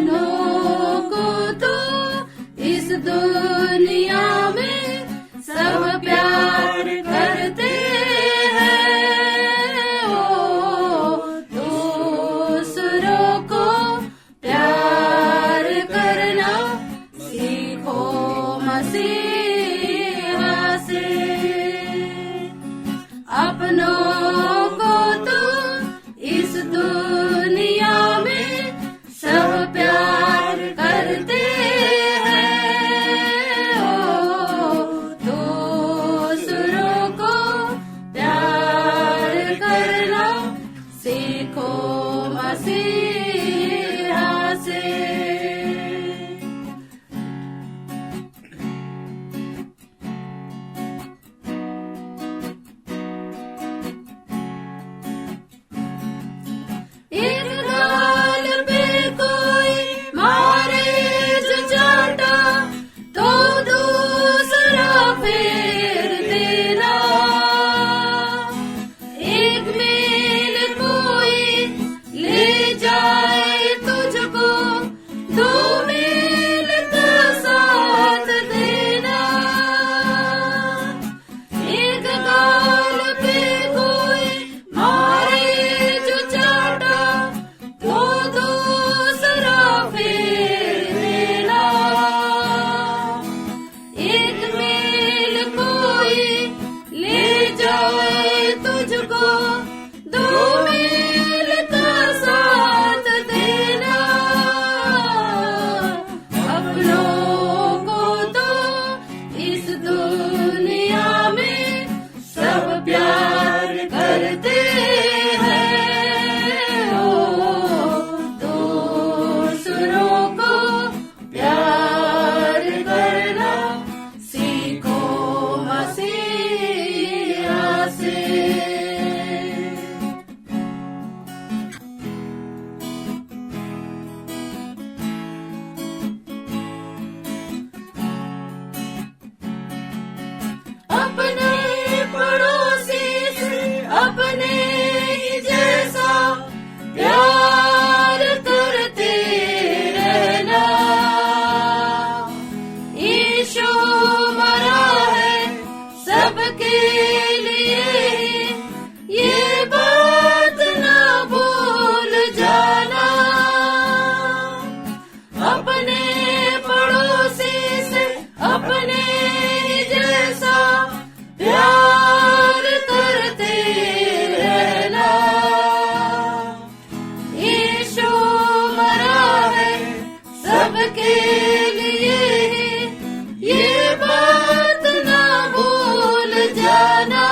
अपनों को तो इस दुनिया में सब प्यार करते हैं। ओ दूसरों को प्यार करना सीखो मसीहा से। अपनों को तो इस दुनिया में सब प्यार करते हैं। ओ दूसरों को प्यार करना सीखो मसीहा से। एक गाल पे कोई मारे जो चाटा तो दूसरा फेर देना। एक मील कोई ले जाए तुझको दो मील का साथ देना। एक गाल पे कोई मारे जो चाटा तो दूसरा फेर देना। एक मील कोई ले जाए तुझको दो मील का साथ देना। अपनों को तो इस दुनिया में सब प्यार करते हैं। ओ दूसरों को प्यार करना सीखो मसीहा से। अपने पड़ोसी से अपने ही जैसा प्यार करते रहना। यीशु मरा है सबके लिए ही, ये बात ना भूल जाना। अपने पड़ोसी से अपने ही जैसा प्यार करते रहना। यीशु मरा है सबके लिए ही, ये बात ना भूल जाना।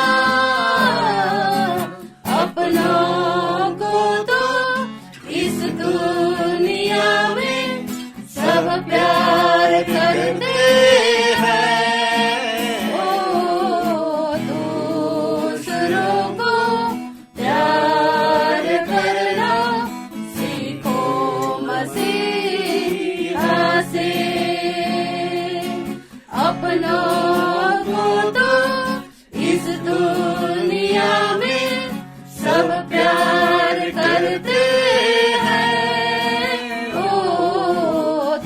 अपनों को तो इस दुनिया में सब प्यार करते हैं। ओ दूसरों को प्यार करना सीखो मसीहा से। अपनों को तो इस दुनिया में सब प्यार करते हैं। ओ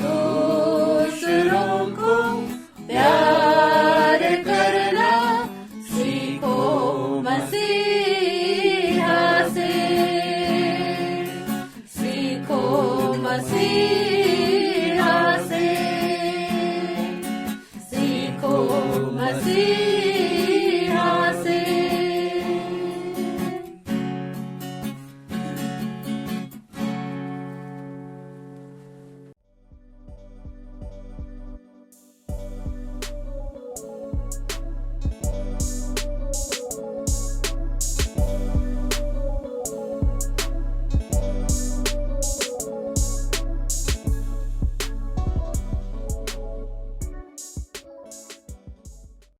दूसरों को प्यार करना सीखो मसीहा से। सीखो मसीहा